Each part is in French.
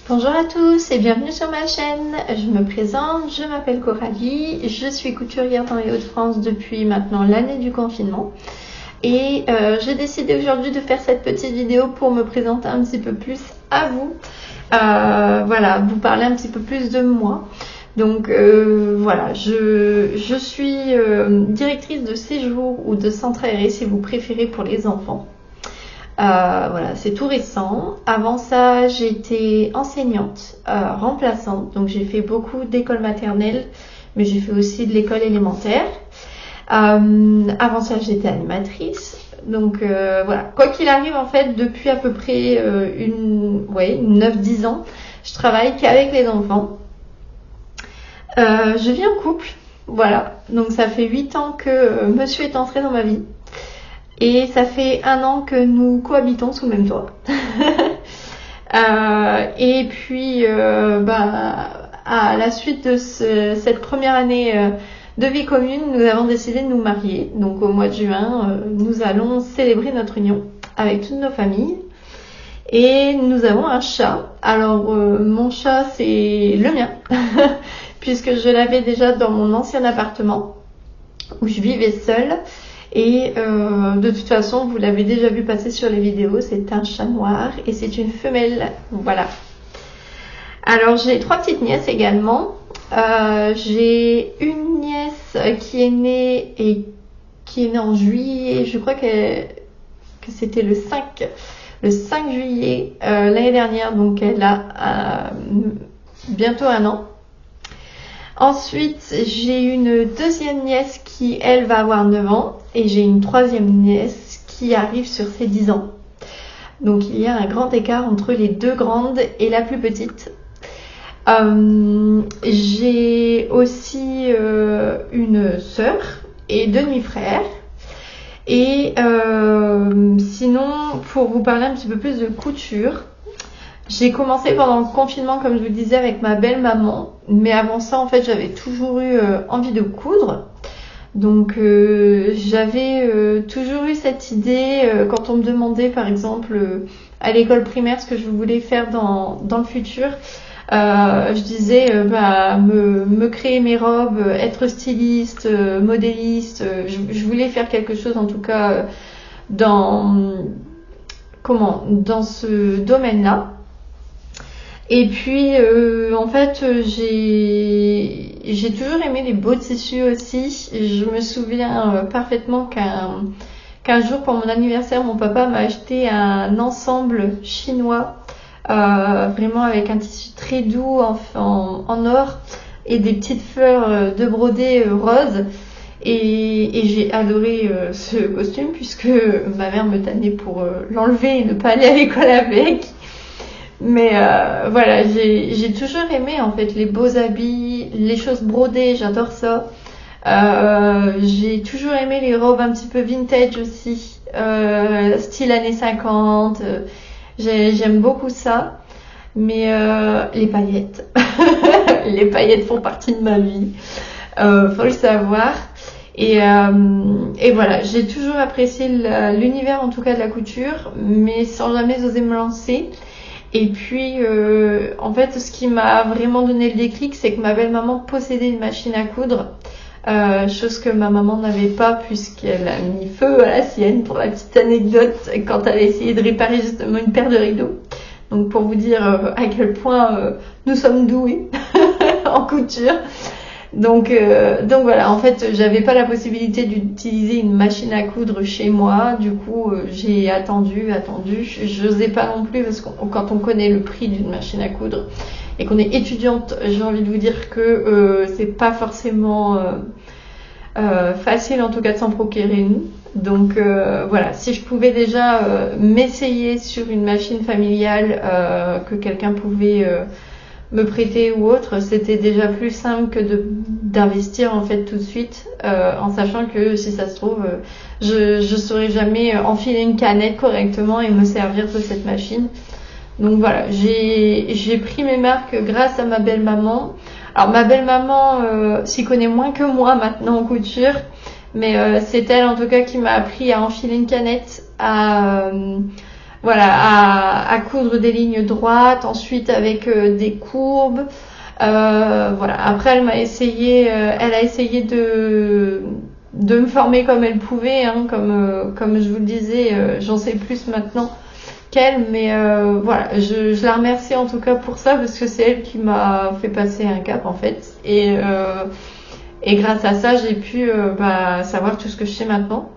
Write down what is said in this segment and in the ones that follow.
Bonjour à tous et bienvenue sur ma chaîne. Je me présente, je m'appelle Coralie, je suis couturière dans les Hauts-de-France depuis maintenant l'année du confinement. Et j'ai décidé aujourd'hui de faire cette petite vidéo pour me présenter un petit peu plus à vous. Voilà, vous parler un petit peu plus de moi. Donc voilà, je suis directrice de séjour ou de centre aéré si vous préférez pour les enfants. Voilà, c'est tout récent. Avant ça, j'étais enseignante, remplaçante. Donc j'ai fait beaucoup d'école maternelle, mais j'ai fait aussi de l'école élémentaire. Avant ça, j'étais animatrice. Donc voilà, quoi qu'il arrive, en fait, depuis à peu près 9-10 ans, je travaille qu'avec les enfants. Je vis en couple, voilà. Donc ça fait 8 ans que monsieur est entré dans ma vie. Et ça fait 1 an que nous cohabitons sous le même toit. Et puis, à la suite de cette première année de vie commune, nous avons décidé de nous marier. Donc au mois de juin, nous allons célébrer notre union avec toutes nos familles. Et nous avons un chat. Alors mon chat, c'est le mien, puisque je l'avais déjà dans mon ancien appartement où je vivais seule. Et de toute façon, vous l'avez déjà vu passer sur les vidéos, c'est un chat noir et c'est une femelle, voilà. Alors j'ai 3 petites nièces également. J'ai une nièce qui est née en juillet, je crois que c'était le 5 juillet l'année dernière, donc elle a bientôt 1 an. Ensuite, j'ai une deuxième nièce qui, elle, va avoir 9 ans. Et j'ai une troisième nièce qui arrive sur ses 10 ans. Donc, il y a un grand écart entre les 2 grandes et la plus petite. J'ai aussi une sœur et 2 demi-frères. Et sinon, pour vous parler un petit peu plus de couture, j'ai commencé pendant le confinement, comme je vous le disais, avec ma belle-maman. Mais avant ça, en fait, j'avais toujours eu envie de coudre. Donc, j'avais toujours eu cette idée, quand on me demandait, par exemple, à l'école primaire, ce que je voulais faire dans le futur. Je disais, me créer mes robes, être styliste, modéliste. Je voulais faire quelque chose, en tout cas, dans ce domaine-là. Et puis en fait j'ai toujours aimé les beaux tissus aussi. Je me souviens parfaitement qu'un jour pour mon anniversaire, mon papa m'a acheté un ensemble chinois, vraiment avec un tissu très doux en or et des petites fleurs de brodé rose. Et j'ai adoré ce costume puisque ma mère me tannait pour l'enlever et ne pas aller à l'école avec. Mais voilà, j'ai toujours aimé en fait les beaux habits, les choses brodées, j'adore ça. J'ai toujours aimé les robes un petit peu vintage aussi, style années 50. J'aime beaucoup ça. Mais les paillettes, les paillettes font partie de ma vie, faut le savoir. Et voilà, j'ai toujours apprécié l'univers en tout cas de la couture, mais sans jamais oser me lancer. Et puis, en fait, ce qui m'a vraiment donné le déclic, c'est que ma belle-maman possédait une machine à coudre, chose que ma maman n'avait pas puisqu'elle a mis feu à la sienne, pour la petite anecdote, quand elle a essayé de réparer justement une paire de rideaux. Donc, pour vous dire à quel point nous sommes doués en couture. Donc voilà, en fait, j'avais pas la possibilité d'utiliser une machine à coudre chez moi. Du coup, j'ai attendu. J'osais pas non plus parce que quand on connaît le prix d'une machine à coudre et qu'on est étudiante, j'ai envie de vous dire que c'est pas forcément facile en tout cas de s'en procurer une. Donc voilà, si je pouvais déjà m'essayer sur une machine familiale que quelqu'un pouvait me prêter ou autre, c'était déjà plus simple que d'investir en fait tout de suite, en sachant que si ça se trouve, je saurais jamais enfiler une canette correctement et me servir de cette machine. Donc voilà, j'ai pris mes marques grâce à ma belle-maman. Alors ma belle-maman s'y connaît moins que moi maintenant en couture, mais c'est elle en tout cas qui m'a appris à enfiler une canette, à voilà, à coudre des lignes droites, ensuite avec des courbes. Voilà. Après, elle a essayé de me former comme elle pouvait, hein, comme je vous le disais, j'en sais plus maintenant qu'elle, mais voilà, je la remercie en tout cas pour ça, parce que c'est elle qui m'a fait passer un cap en fait, et grâce à ça j'ai pu savoir tout ce que je sais maintenant.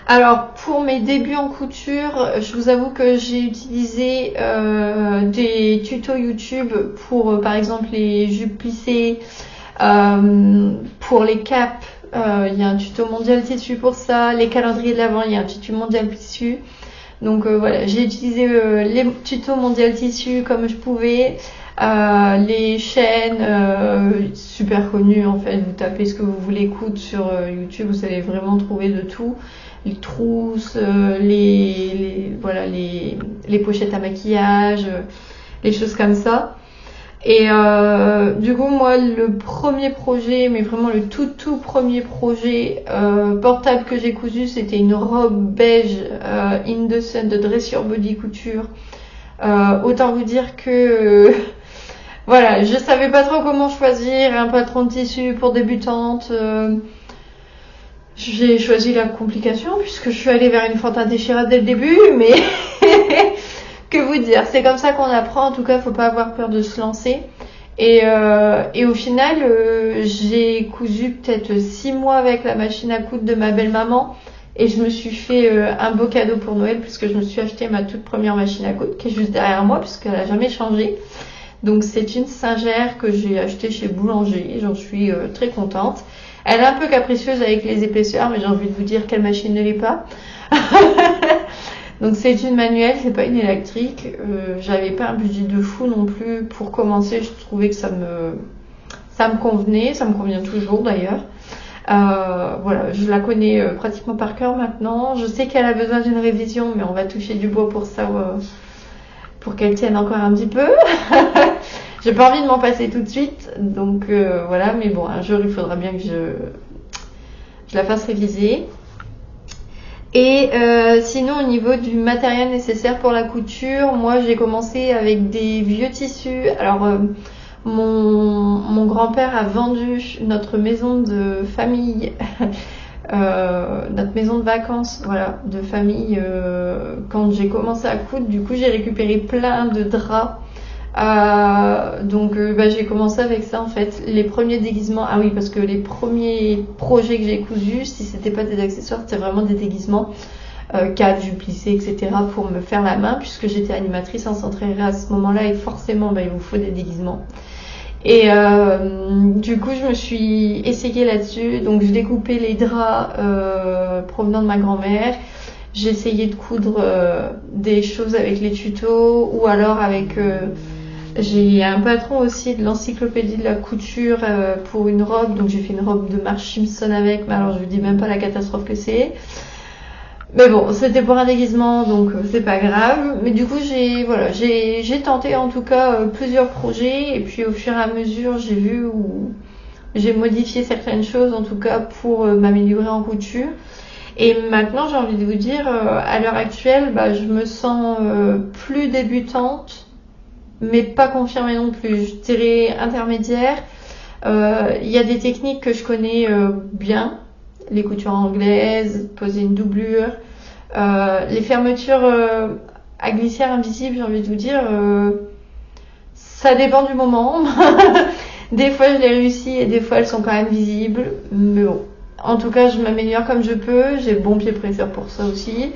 Alors pour mes débuts en couture, je vous avoue que j'ai utilisé des tutos YouTube pour par exemple les jupes plissées, pour les capes, il y a un tuto mondial tissu pour ça, les calendriers de l'Avent, il y a un tuto mondial tissu. Donc voilà, j'ai utilisé les tutos mondial tissu comme je pouvais, les chaînes super connues en fait. Vous tapez ce que vous voulez coudre sur YouTube, vous allez vraiment trouver de tout. Les trousses, les pochettes à maquillage, les choses comme ça. Et du coup moi le premier projet, mais vraiment le tout premier projet portable que j'ai cousu, c'était une robe beige Indecent de dressure body couture. Autant vous dire que voilà, je savais pas trop comment choisir un patron de tissu pour débutante. J'ai choisi la complication puisque je suis allée vers une fente indéchirable dès le début, mais que vous dire, c'est comme ça qu'on apprend. En tout cas, faut pas avoir peur de se lancer. Et au final, j'ai cousu peut-être 6 mois avec la machine à coudre de ma belle-maman, et je me suis fait un beau cadeau pour Noël, puisque je me suis acheté ma toute première machine à coudre qui est juste derrière moi, puisqu'elle a jamais changé. Donc c'est une Singer que j'ai achetée chez Boulanger, j'en suis très contente. Elle est un peu capricieuse avec les épaisseurs, mais j'ai envie de vous dire quelle machine ne l'est pas. Donc c'est une manuelle, c'est pas une électrique. J'avais pas un budget de fou non plus pour commencer. Je trouvais que ça me convenait, ça me convient toujours d'ailleurs. Voilà, je la connais pratiquement par cœur maintenant. Je sais qu'elle a besoin d'une révision, mais on va toucher du bois pour ça, pour qu'elle tienne encore un petit peu. J'ai pas envie de m'en passer tout de suite, donc voilà. Mais bon, un jour il faudra bien que je la fasse réviser. Et sinon au niveau du matériel nécessaire pour la couture, moi j'ai commencé avec des vieux tissus. Alors mon grand-père a vendu notre maison de famille, notre maison de vacances, voilà, de famille, quand j'ai commencé à coudre. Du coup j'ai récupéré plein de draps. Donc j'ai commencé avec ça en fait. Les premiers déguisements, ah oui, parce que les premiers projets que j'ai cousus, si c'était pas des accessoires, c'était vraiment des déguisements, capes, jupes plissées, etc. pour me faire la main, puisque j'étais animatrice en centre aéré à ce moment-là, et forcément il vous faut des déguisements. Et du coup je me suis essayée là-dessus. Donc je découpais les draps provenant de ma grand-mère. J'ai essayé de coudre des choses avec les tutos, ou alors avec j'ai un patron aussi de l'encyclopédie de la couture pour une robe. Donc j'ai fait une robe de Marge Simpson avec, mais alors je vous dis même pas la catastrophe que c'est. Mais bon, c'était pour un déguisement, donc c'est pas grave. Mais du coup j'ai tenté en tout cas plusieurs projets, et puis au fur et à mesure j'ai vu où j'ai modifié certaines choses en tout cas pour m'améliorer en couture. Et maintenant j'ai envie de vous dire, à l'heure actuelle, je me sens plus débutante, mais pas confirmée non plus. Je dirais intermédiaire. Il y a des techniques que je connais bien, les coutures anglaises, poser une doublure, les fermetures à glissière invisible, j'ai envie de vous dire, ça dépend du moment. Des fois je les réussis et des fois elles sont quand même visibles, mais bon, en tout cas je m'améliore comme je peux. J'ai le bon pied presseur pour ça aussi.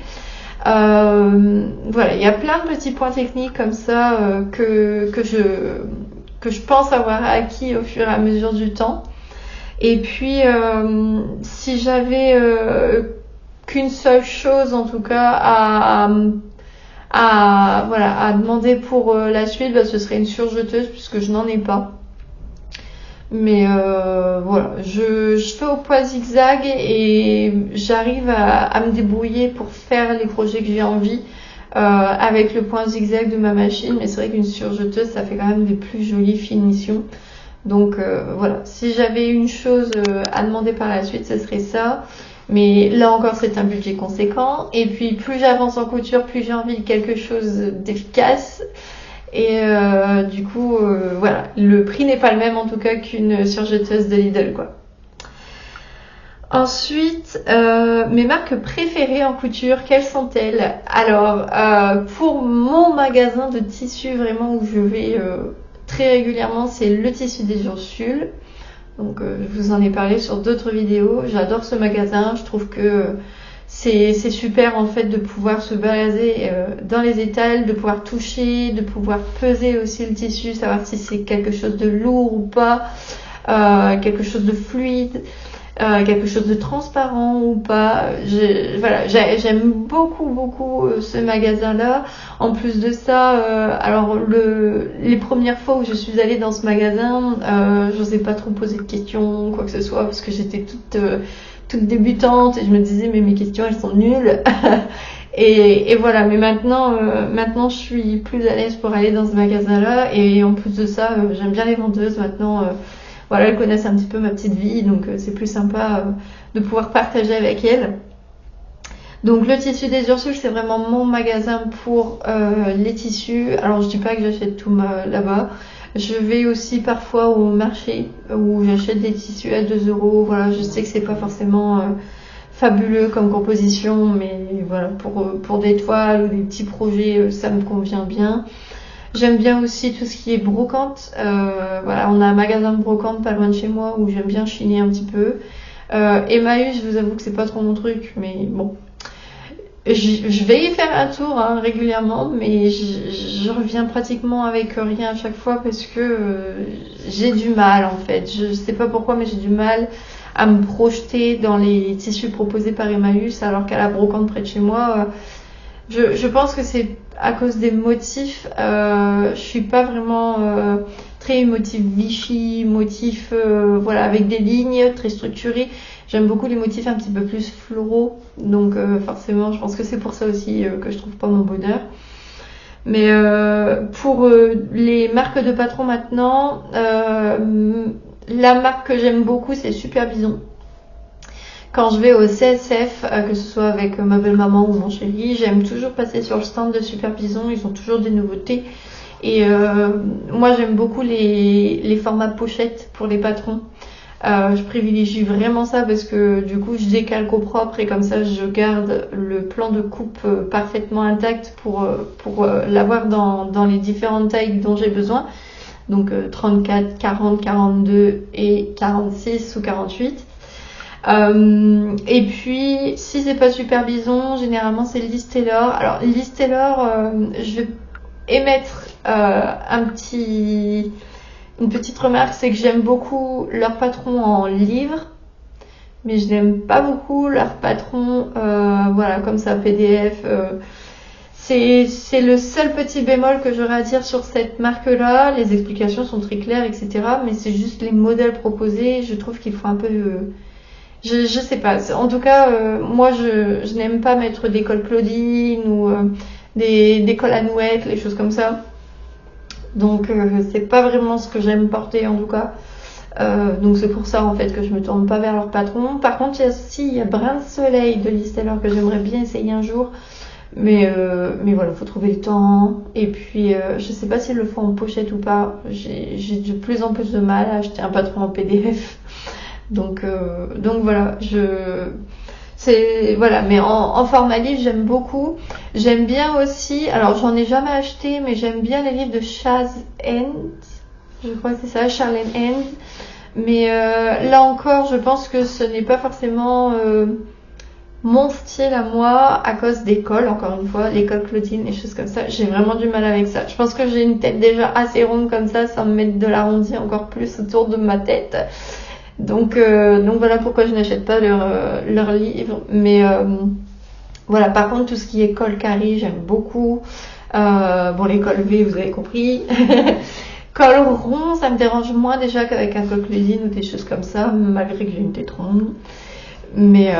Voilà, il y a plein de petits points techniques comme ça que je pense avoir acquis au fur et à mesure du temps. Et puis si j'avais qu'une seule chose en tout cas à demander pour la suite, ce serait une surjeteuse, puisque je n'en ai pas. Mais voilà, je fais au poids zigzag et j'arrive à me débrouiller pour faire les projets que j'ai envie avec le point zigzag de ma machine. Mais c'est vrai qu'une surjeteuse, ça fait quand même des plus jolies finitions. Donc voilà, si j'avais une chose à demander par la suite, ce serait ça. Mais là encore, c'est un budget conséquent. Et puis, plus j'avance en couture, plus j'ai envie de quelque chose d'efficace. Et du coup, voilà, le prix n'est pas le même en tout cas qu'une surjetteuse de Lidl, quoi. Ensuite, mes marques préférées en couture, quelles sont-elles? Alors, pour mon magasin de tissus vraiment où je vais très régulièrement, c'est le tissu des Ursules. Donc, je vous en ai parlé sur d'autres vidéos. J'adore ce magasin. Je trouve que c'est super en fait de pouvoir se balader dans les étals, de pouvoir toucher, de pouvoir peser aussi le tissu, savoir si c'est quelque chose de lourd ou pas, quelque chose de fluide. Quelque chose de transparent ou pas. Voilà, j'aime beaucoup ce magasin-là. En plus de ça, alors les premières fois où je suis allée dans ce magasin, j'osais pas trop poser de questions, quoi que ce soit, parce que j'étais toute débutante et je me disais mais mes questions elles sont nulles. Et voilà, mais maintenant je suis plus à l'aise pour aller dans ce magasin-là et en plus de ça, j'aime bien les vendeuses maintenant. Voilà, elles connaissent un petit peu ma petite vie, donc c'est plus sympa de pouvoir partager avec elles. Donc le tissu des Ursules, c'est vraiment mon magasin pour les tissus. Alors je dis pas que j'achète tout là-bas. Je vais aussi parfois au marché où j'achète des tissus à 2 €. Voilà, je sais que c'est pas forcément fabuleux comme composition, mais voilà, pour des toiles ou des petits projets, ça me convient bien. J'aime bien aussi tout ce qui est brocante. Voilà, on a un magasin de brocante pas loin de chez moi où j'aime bien chiner un petit peu. Emmaüs, je vous avoue que c'est pas trop mon truc, mais bon. Je vais y faire un tour régulièrement, mais je reviens pratiquement avec rien à chaque fois parce que j'ai du mal en fait. Je sais pas pourquoi, mais j'ai du mal à me projeter dans les tissus proposés par Emmaüs, alors qu'à la brocante près de chez moi, je pense que c'est à cause des motifs. Je suis pas vraiment très motif Vichy, motif voilà avec des lignes très structurées. J'aime beaucoup les motifs un petit peu plus floraux, donc forcément je pense que c'est pour ça aussi que je trouve pas mon bonheur. Mais pour les marques de patron maintenant, la marque que j'aime beaucoup c'est Super Bison. Quand je vais au CSF, que ce soit avec ma belle-maman ou mon chéri, j'aime toujours passer sur le stand de Super Bison. Ils ont toujours des nouveautés. Et moi, j'aime beaucoup les formats pochettes pour les patrons. Je privilégie vraiment ça parce que du coup, je décalque au propre et comme ça, je garde le plan de coupe parfaitement intact pour l'avoir dans les différentes tailles dont j'ai besoin. Donc 34, 40, 42 et 46 ou 48. Et puis, si c'est pas Super Bison, généralement c'est Liz Taylor. Alors, Liz Taylor, je vais émettre une petite remarque, c'est que j'aime beaucoup leur patron en livre, mais je n'aime pas beaucoup leur patron, voilà, comme ça, PDF. C'est le seul petit bémol que j'aurais à dire sur cette marque-là. Les explications sont très claires, etc. Mais c'est juste les modèles proposés. Je trouve qu'il faut un peu... Je sais pas. En tout cas, moi, je n'aime pas mettre des cols Claudine ou des cols à nouettes, les choses comme ça. Donc, c'est pas vraiment ce que j'aime porter, en tout cas. Donc, c'est pour ça, en fait, que je me tourne pas vers leur patron. Par contre, il y a Brin de Soleil de Liz Taylor que j'aimerais bien essayer un jour. Mais voilà, faut trouver le temps. Et puis, je sais pas s'ils le font en pochette ou pas. J'ai de plus en plus de mal à acheter un patron en PDF. Donc voilà, voilà, mais en format livre j'aime beaucoup. J'aime bien aussi, alors j'en ai jamais acheté, mais j'aime bien les livres de Chaz End, je crois que c'est ça, Charlene End. Mais là encore, je pense que ce n'est pas forcément mon style à moi à cause des cols, encore une fois, les cols Claudine, les choses comme ça. J'ai vraiment du mal avec ça. Je pense que j'ai une tête déjà assez ronde comme ça, sans me mettre de l'arrondi encore plus autour de ma tête. Donc voilà pourquoi je n'achète pas leurs livres. Mais voilà, par contre, tout ce qui est col carré, j'aime beaucoup. Bon, les cols V, vous avez compris. Col rond, ça me dérange moins déjà qu'avec un col Claudine ou des choses comme ça, malgré que j'ai une tête ronde. Mais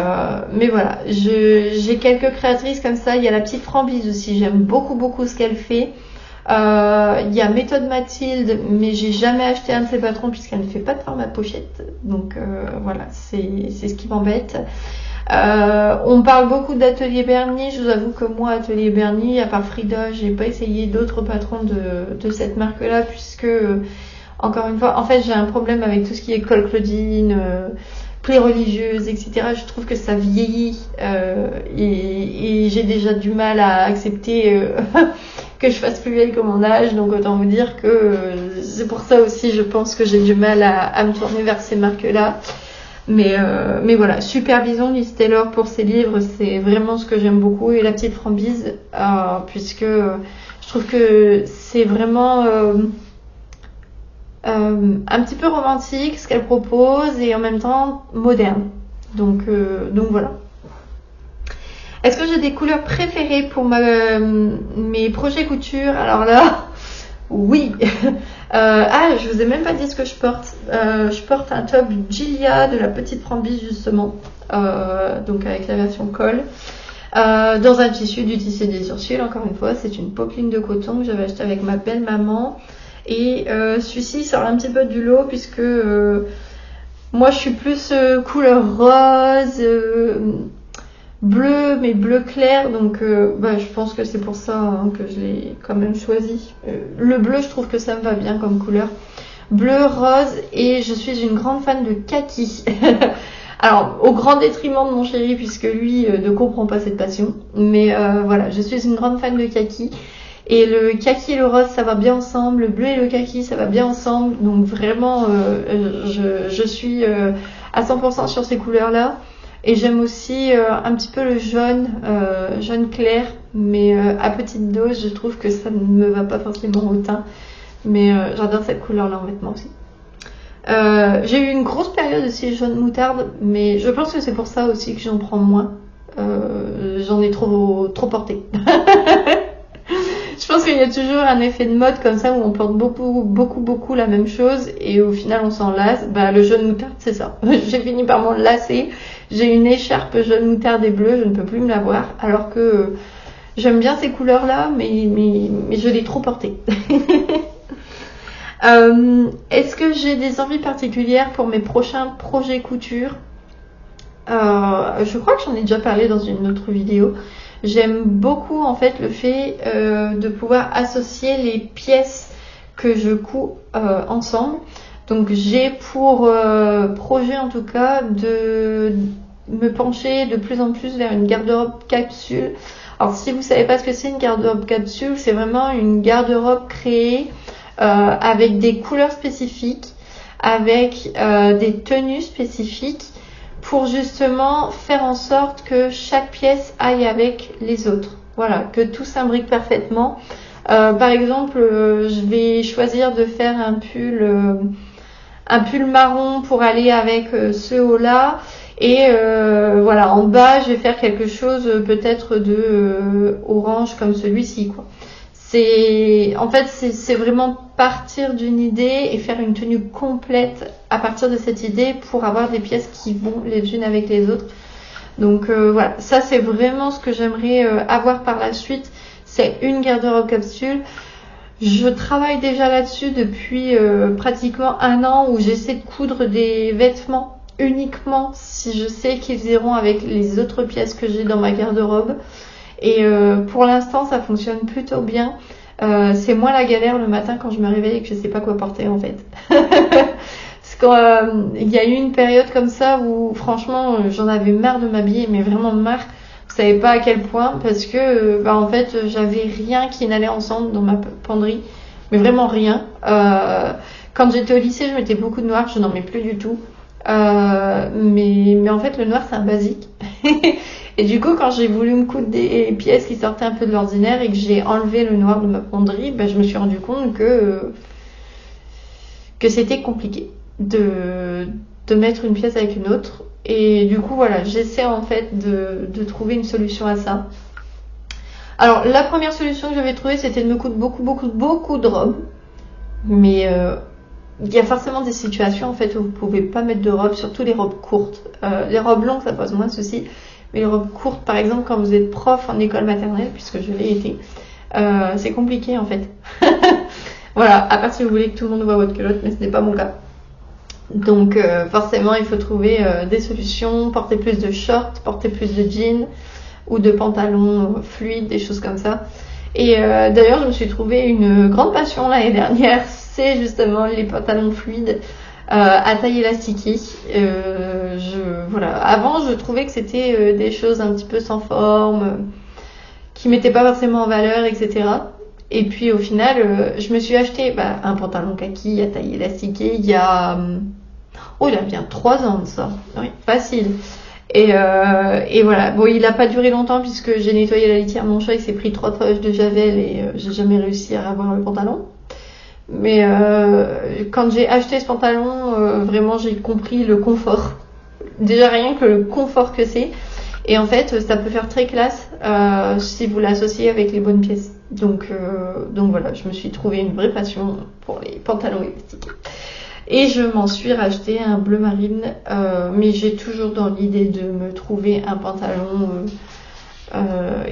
voilà, j'ai quelques créatrices comme ça. Il y a la petite Framboise aussi, j'aime beaucoup ce qu'elle fait. Il y a Méthode Mathilde, mais j'ai jamais acheté un de ses patrons puisqu'elle ne fait pas de format pochette. Donc voilà, c'est ce qui m'embête. On parle beaucoup d'Atelier Berny. Je vous avoue que moi, Atelier Berny, à part Frida, j'ai pas essayé d'autres patrons de cette marque-là, puisque encore une fois, en fait, j'ai un problème avec tout ce qui est col Claudine, plaies religieuses, etc. Je trouve que ça vieillit et j'ai déjà du mal à accepter que je fasse plus vieille que mon âge. Donc autant vous dire que c'est pour ça aussi, je pense que j'ai du mal à me tourner vers ces marques-là. Mais voilà, Super Bison, Liz Taylor pour ses livres, c'est vraiment ce que j'aime beaucoup. Et La Petite Framboise, puisque je trouve que c'est vraiment un petit peu romantique ce qu'elle propose et en même temps moderne. Donc voilà. Est-ce que j'ai des couleurs préférées pour mes projets couture? Alors là, oui. Je vous ai même pas dit ce que je porte. Je porte un top Gilia de La Petite Framboise justement, donc avec la version col, dans un tissu du Tisser des Ursule. Encore une fois, c'est une popeline de coton que j'avais acheté avec ma belle maman. Et celui-ci sort un petit peu du lot puisque moi je suis plus couleur rose, bleu, mais bleu clair, donc je pense que c'est pour ça que je l'ai quand même choisi. Le bleu, je trouve que ça me va bien comme couleur. Bleu, rose, et je suis une grande fan de kaki. Alors, au grand détriment de mon chéri, puisque lui ne comprend pas cette passion. Mais voilà, je suis une grande fan de kaki. Et le kaki et le rose, ça va bien ensemble. Le bleu et le kaki, ça va bien ensemble. Donc vraiment, je suis à 100% sur ces couleurs-là. Et j'aime aussi un petit peu le jaune, jaune clair. Mais à petite dose, je trouve que ça ne me va pas forcément au teint. Mais j'adore cette couleur-là en vêtements aussi. J'ai eu une grosse période aussi jaune moutarde. Mais je pense que c'est pour ça aussi que j'en prends moins. J'en ai trop porté. Je pense qu'il y a toujours un effet de mode comme ça où on porte beaucoup la même chose et au final on s'en lasse. Le jaune moutarde, c'est ça. J'ai fini par m'en lasser. J'ai une écharpe jaune moutarde et bleue, je ne peux plus me la voir. Alors que j'aime bien ces couleurs-là, mais je l'ai trop portée. Est-ce que j'ai des envies particulières pour mes prochains projets couture? Je crois que j'en ai déjà parlé dans une autre vidéo. J'aime beaucoup en fait le fait de pouvoir associer les pièces que je couds ensemble. Donc j'ai pour projet en tout cas de me pencher de plus en plus vers une garde-robe capsule. Alors si vous savez pas ce que c'est une garde-robe capsule, c'est vraiment une garde-robe créée avec des couleurs spécifiques, avec des tenues spécifiques, pour justement faire en sorte que chaque pièce aille avec les autres. Voilà, que tout s'imbrique parfaitement. Par exemple, je vais choisir de faire un pull marron pour aller avec ce haut-là. Et voilà, en bas, je vais faire quelque chose peut-être de orange comme celui-ci, quoi. C'est vraiment partir d'une idée et faire une tenue complète à partir de cette idée pour avoir des pièces qui vont les unes avec les autres. Donc voilà, ça c'est vraiment ce que j'aimerais avoir par la suite. C'est une garde-robe capsule. Je travaille déjà là-dessus depuis pratiquement 1 an où j'essaie de coudre des vêtements uniquement si je sais qu'ils iront avec les autres pièces que j'ai dans ma garde-robe. Et pour l'instant, ça fonctionne plutôt bien. C'est moins la galère le matin quand je me réveille et que je sais pas quoi porter en fait. Parce qu'il y a eu une période comme ça où franchement, j'en avais marre de m'habiller, mais vraiment marre. Vous savez pas à quel point, parce que en fait, j'avais rien qui n'allait ensemble dans ma penderie, mais vraiment rien. Quand j'étais au lycée, je mettais beaucoup de noir, je n'en mets plus du tout. Mais en fait, le noir c'est un basique. Et du coup, quand j'ai voulu me coudre des pièces qui sortaient un peu de l'ordinaire et que j'ai enlevé le noir de ma penderie, je me suis rendu compte que c'était compliqué de mettre une pièce avec une autre. Et du coup, voilà, j'essaie en fait de trouver une solution à ça. Alors, la première solution que j'avais trouvée, c'était de me coudre beaucoup de robes. Mais il y a forcément des situations en fait où vous pouvez pas mettre de robes, surtout les robes courtes. Les robes longues, ça pose moins de soucis. Mais les robes courtes, par exemple, quand vous êtes prof en école maternelle, puisque je l'ai été, c'est compliqué en fait. Voilà, à part si vous voulez que tout le monde voit votre culotte, mais ce n'est pas mon cas. Donc forcément il faut trouver des solutions, porter plus de shorts, porter plus de jeans ou de pantalons fluides, des choses comme ça. Et d'ailleurs je me suis trouvé une grande passion l'année dernière, c'est justement les pantalons fluides à taille élastiquée. Voilà. Avant je trouvais que c'était des choses un petit peu sans forme, qui mettaient pas forcément en valeur, etc. Et puis au final, je me suis acheté un pantalon kaki à taille élastiquée il y a bien 3 ans de ça. Oui, facile. Et voilà. Bon, il a pas duré longtemps puisque j'ai nettoyé la litière de mon chat, il s'est pris 3 treuches de javel et j'ai jamais réussi à avoir le pantalon. Mais quand j'ai acheté ce pantalon, vraiment j'ai compris le confort. Déjà rien que le confort que c'est. Et en fait, ça peut faire très classe si vous l'associez avec les bonnes pièces. Donc voilà, je me suis trouvé une vraie passion pour les pantalons élastiques. Et je m'en suis racheté un bleu marine, mais j'ai toujours dans l'idée de me trouver un pantalon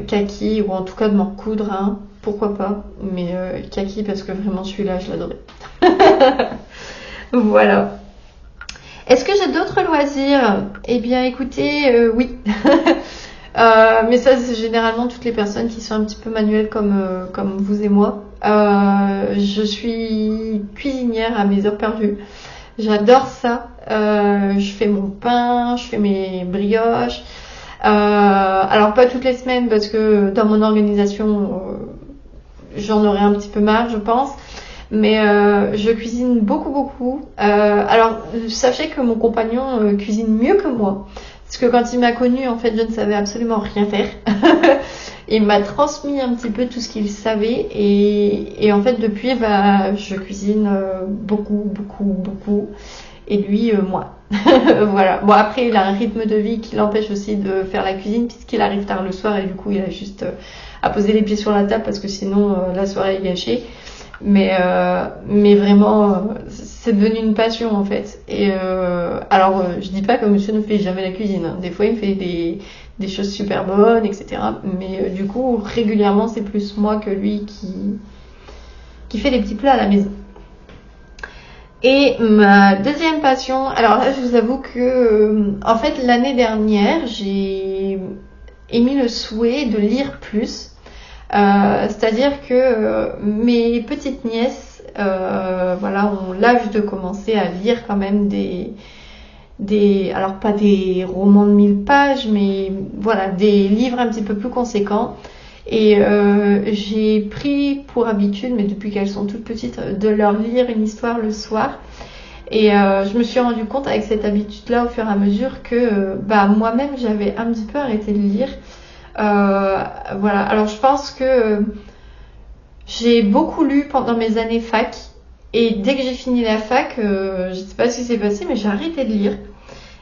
kaki, ou en tout cas de m'en coudre un, pourquoi pas, mais kaki parce que vraiment celui-là je l'adorais. Voilà. Est-ce que j'ai d'autres loisirs? Eh bien écoutez, oui. Mais ça c'est généralement toutes les personnes qui sont un petit peu manuelles comme vous et moi. Je suis cuisinière à mes heures perdues. J'adore ça. Je fais mon pain, je fais mes brioches. Alors pas toutes les semaines parce que dans mon organisation j'en aurais un petit peu marre, je pense. Mais je cuisine beaucoup. Alors sachez que mon compagnon cuisine mieux que moi. Parce que quand il m'a connue, en fait, je ne savais absolument rien faire. Il m'a transmis un petit peu tout ce qu'il savait. Et en fait, depuis, je cuisine beaucoup. Et lui, moi. Voilà. Bon, après, il a un rythme de vie qui l'empêche aussi de faire la cuisine puisqu'il arrive tard le soir. Et du coup, il a juste à poser les pieds sur la table parce que sinon, la soirée est gâchée. Mais vraiment c'est devenu une passion en fait. Et alors je dis pas que monsieur ne fait jamais la cuisine, hein. Des fois il fait des choses super bonnes, etc. Mais du coup régulièrement c'est plus moi que lui qui fait les petits plats à la maison. Et ma deuxième passion, alors là je vous avoue que en fait l'année dernière j'ai émis le souhait de lire plus. C'est-à-dire que mes petites nièces ont l'âge de commencer à lire quand même alors pas des romans de 1000 pages, mais voilà, des livres un petit peu plus conséquents. Et j'ai pris pour habitude, mais depuis qu'elles sont toutes petites, de leur lire une histoire le soir. Et je me suis rendu compte avec cette habitude-là au fur et à mesure que moi-même j'avais un petit peu arrêté de lire. Voilà, alors je pense que j'ai beaucoup lu pendant mes années fac et dès que j'ai fini la fac, je sais pas ce qui s'est passé mais j'ai arrêté de lire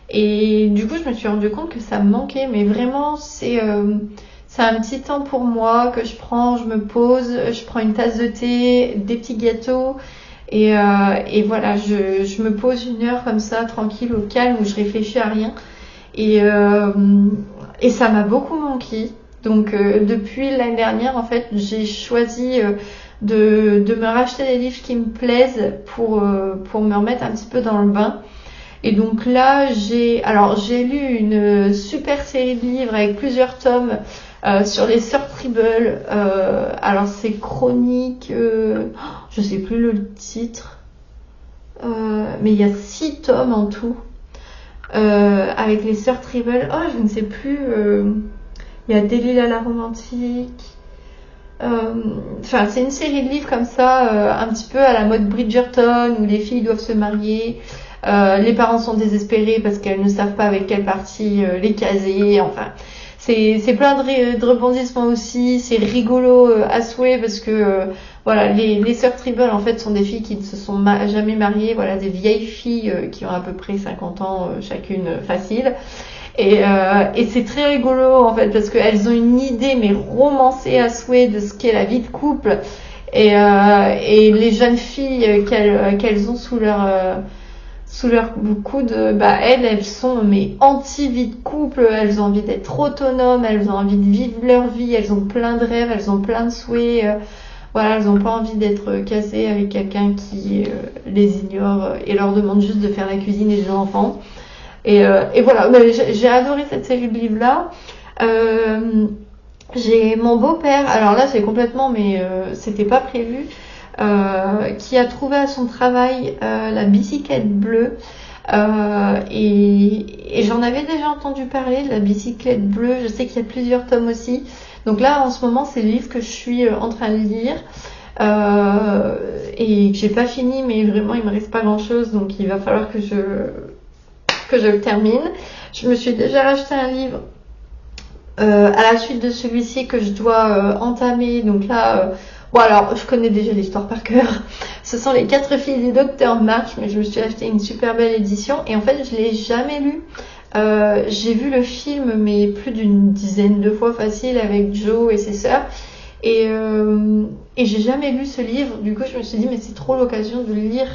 et du coup je me suis rendu compte que ça me manquait, mais vraiment c'est un petit temps pour moi que je prends, je me pose, je prends une tasse de thé, des petits gâteaux et voilà, je me pose 1 heure comme ça tranquille au calme où je réfléchis à rien et ça m'a beaucoup manqué. Donc depuis l'année dernière, en fait, j'ai choisi de me racheter des livres qui me plaisent pour me remettre un petit peu dans le bain. Et donc là, j'ai lu une super série de livres avec plusieurs tomes sur les sœurs Tribble. Alors c'est chronique, je sais plus le titre, mais il y a 6 tomes en tout. Avec les sœurs Tribble, je ne sais plus, il y a Delilah la romantique, c'est une série de livres comme ça, un petit peu à la mode Bridgerton, où les filles doivent se marier, les parents sont désespérés parce qu'elles ne savent pas avec quelle partie les caser, enfin c'est plein de rebondissements aussi, c'est rigolo à souhait parce que voilà, les sœurs Tribble en fait sont des filles qui ne se sont jamais mariées, voilà, des vieilles filles qui ont à peu près 50 ans chacune facile. Et c'est très rigolo en fait parce qu'elles ont une idée mais romancée à souhait de ce qu'est la vie de couple et les jeunes filles qu'elles ont sous leur coude, elles sont mais anti-vie de couple, elles ont envie d'être autonomes, elles ont envie de vivre leur vie, elles ont plein de rêves, elles ont plein de souhaits. voilà, elles n'ont pas envie d'être cassées avec quelqu'un qui les ignore et leur demande juste de faire la cuisine et les enfants. Et voilà, j'ai adoré cette série de livres-là. J'ai mon beau-père, alors là c'est complètement, mais c'était pas prévu, qui a trouvé à son travail la bicyclette bleue. Et j'en avais déjà entendu parler de la bicyclette bleue. Je sais qu'il y a plusieurs tomes aussi. Donc là, en ce moment, c'est le livre que je suis en train de lire et que j'ai pas fini, mais vraiment, il me reste pas grand-chose, donc il va falloir que je le termine. Je me suis déjà racheté un livre à la suite de celui-ci que je dois entamer. Donc là, bon alors, je connais déjà l'histoire par cœur. Ce sont les 4 filles du docteur March, mais je me suis acheté une super belle édition et en fait, je l'ai jamais lu. J'ai vu le film, mais plus d'une dizaine de fois facile avec Joe et ses sœurs. Et j'ai jamais lu ce livre. Du coup, je me suis dit, mais c'est trop l'occasion de lire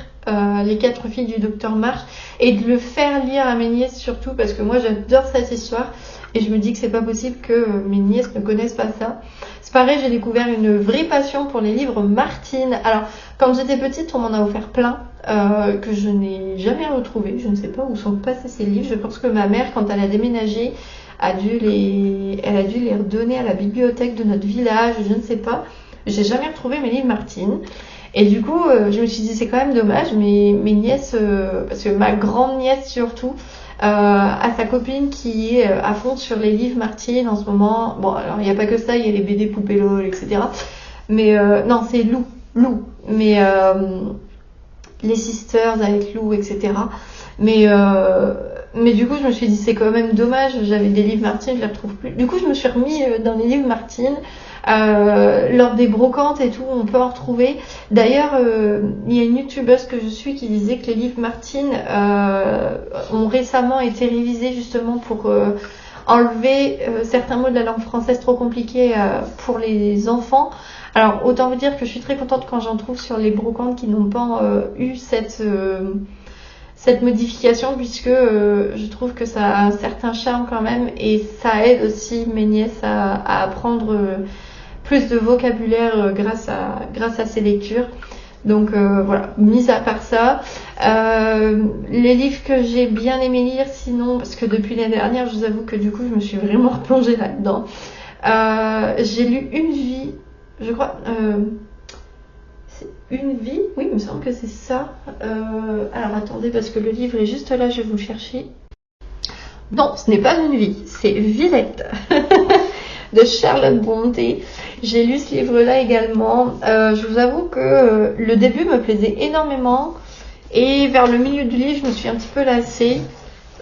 les 4 filles du docteur March et de le faire lire à mes nièces surtout parce que moi, j'adore cette histoire. Et je me dis que c'est pas possible que mes nièces ne connaissent pas ça. C'est pareil, j'ai découvert une vraie passion pour les livres Martine. Alors, quand j'étais petite, on m'en a offert plein que je n'ai jamais retrouvés. Je ne sais pas où sont passés ces livres. Je pense que ma mère, quand elle a déménagé, elle a dû les redonner à la bibliothèque de notre village. Je ne sais pas. J'ai jamais retrouvé mes livres Martine. Et du coup, je me suis dit, c'est quand même dommage. Mes nièces, parce que ma grande nièce surtout, à sa copine qui est à fond sur les livres Martine en ce moment. Bon, alors il n'y a pas que ça, il y a les BD Poupée LOL, etc. Mais non, c'est Lou. Mais les Sisters avec Lou, etc. Mais du coup, je me suis dit, c'est quand même dommage, j'avais des livres Martine, je les retrouve plus. Du coup, je me suis remis dans les livres Martine. Lors des brocantes et tout, on peut en retrouver. D'ailleurs, il y a une youtubeuse que je suis qui disait que les livres Martine ont récemment été révisés justement pour enlever certains mots de la langue française trop compliqués pour les enfants. Alors, autant vous dire que je suis très contente quand j'en trouve sur les brocantes qui n'ont pas eu cette modification puisque je trouve que ça a un certain charme quand même et ça aide aussi mes nièces à apprendre plus de vocabulaire grâce à ces lectures. Donc voilà, mis à part ça, les livres que j'ai bien aimé lire sinon, parce que depuis l'année dernière, je vous avoue que du coup, je me suis vraiment replongée là-dedans. J'ai lu Une vie, je crois, c'est Une vie, oui, il me semble que c'est ça. Alors attendez, parce que le livre est juste là, je vais vous le chercher. Non, ce n'est pas Une vie, c'est Villette. De Charlotte Brontë. J'ai lu ce livre-là également. Je vous avoue que le début me plaisait énormément et vers le milieu du livre, je me suis un petit peu lassée.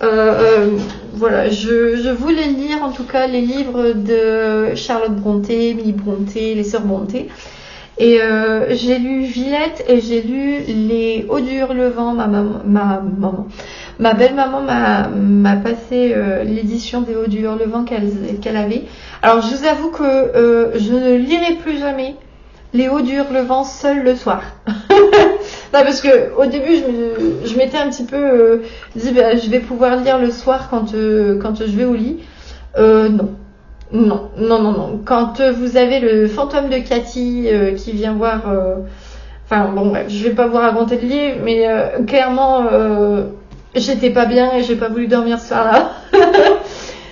Voilà, je voulais lire en tout cas les livres de Charlotte Brontë, Émilie Brontë, les sœurs Brontë. Et j'ai lu Villette et j'ai lu Les Hauts du Hurlevent. Ma belle-maman m'a passé l'édition des Hauts du Hurlevent qu'elle avait. Alors je vous avoue que je ne lirai plus jamais Les Hauts du Hurlevent seul le soir. Non, parce que au début je m'étais un petit peu dit je vais pouvoir lire le soir quand je vais au lit. Non. Quand vous avez le fantôme de Cathy qui vient voir... Enfin bon bref, je vais pas vous raconter le livre, mais clairement j'étais pas bien et j'ai pas voulu dormir ce soir-là.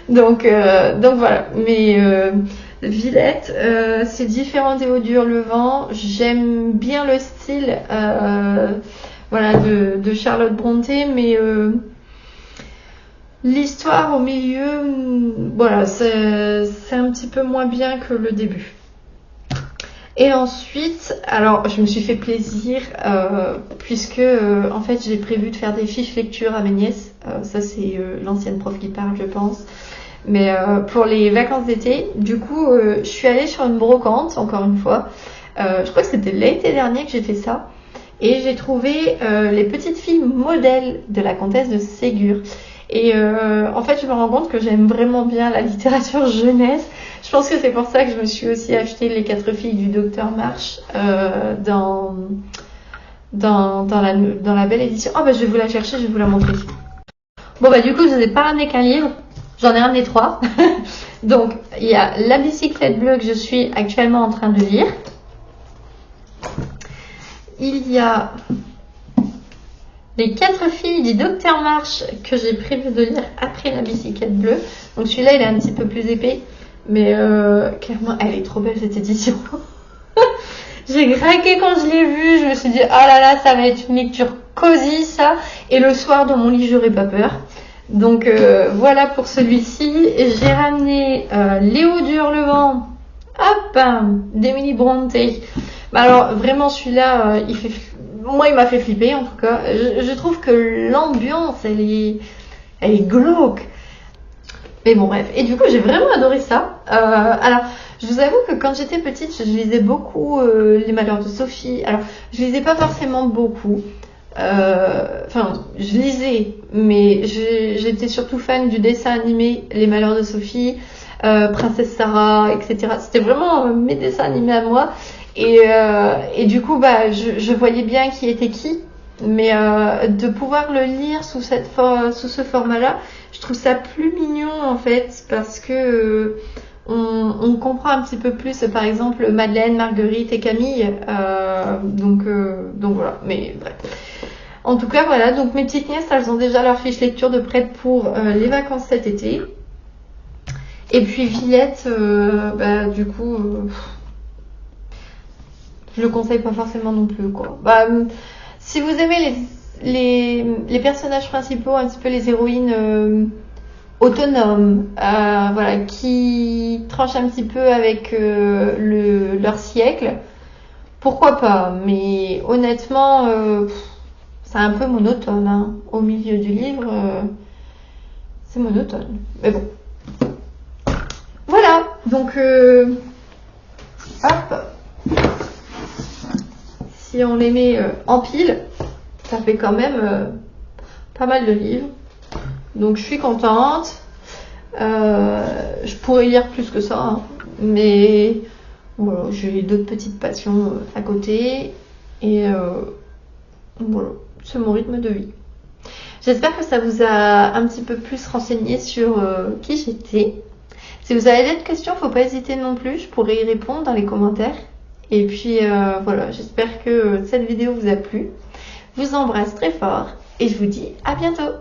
donc voilà. Mais Villette, c'est différent des Hauts du Hurlevent. J'aime bien le style voilà, de Charlotte Brontë, mais... l'histoire au milieu, voilà, c'est un petit peu moins bien que le début. Et ensuite, alors je me suis fait plaisir puisque en fait j'ai prévu de faire des fiches lecture à mes nièces. Ça c'est l'ancienne prof qui parle, je pense. Mais pour les vacances d'été, du coup, je suis allée sur une brocante, encore une fois. Je crois que c'était l'été dernier que j'ai fait ça. Et j'ai trouvé les petites filles modèles de la comtesse de Ségur. Et en fait, je me rends compte que j'aime vraiment bien la littérature jeunesse. Je pense que c'est pour ça que je me suis aussi acheté Les 4 filles du docteur March dans la belle édition. Oh bah je vais vous la chercher, je vais vous la montrer. Bon bah du coup, je n'ai pas ramené qu'un livre. J'en ai ramené 3. Donc, il y a La bicyclette bleue que je suis actuellement en train de lire. Il y a Les 4 filles du Docteur March que j'ai prévu de lire après La bicyclette bleue. Donc celui-là, il est un petit peu plus épais. Mais clairement, elle est trop belle cette édition. J'ai craqué quand je l'ai vue. Je me suis dit, oh là là, ça va être une lecture cosy ça. Et le soir dans mon lit, j'aurai pas peur. Donc voilà pour celui-ci. J'ai ramené Léo du Hurlevent. Hop, d'Emily Bronte. Bah alors vraiment celui-là, moi il m'a fait flipper en tout cas. Je trouve que l'ambiance, elle est glauque. Mais bon bref. Et du coup j'ai vraiment adoré ça. Alors je vous avoue que quand j'étais petite, je lisais beaucoup Les Malheurs de Sophie. Alors je lisais pas forcément beaucoup. Enfin, je lisais, mais j'étais surtout fan du dessin animé Les Malheurs de Sophie, Princesse Sarah, etc. C'était vraiment mes dessins animés à moi. Et du coup, bah, je voyais bien qui était qui, mais de pouvoir le lire sous ce format-là, je trouve ça plus mignon en fait, parce que on comprend un petit peu plus, par exemple, Madeleine, Marguerite et Camille. Donc voilà, mais bref. En tout cas, voilà, donc mes petites nièces, elles ont déjà leur fiche lecture de prête pour les vacances cet été. Et puis Villette, bah du coup, je le conseille pas forcément non plus, quoi. Bah, si vous aimez les personnages principaux, un petit peu les héroïnes autonomes, voilà, qui tranchent un petit peu avec leur siècle, pourquoi pas. Mais honnêtement, c'est un peu monotone, hein. Au milieu du livre, c'est monotone. Mais bon. Voilà, donc hop. Si on les met en pile, ça fait quand même pas mal de livres. Donc je suis contente. Je pourrais lire plus que ça, hein. Mais voilà, j'ai d'autres petites passions à côté. Et voilà, c'est mon rythme de vie. J'espère que ça vous a un petit peu plus renseigné sur qui j'étais. Si vous avez d'autres questions, faut pas hésiter non plus, je pourrais y répondre dans les commentaires. Et puis voilà, j'espère que cette vidéo vous a plu. Je vous embrasse très fort et je vous dis à bientôt.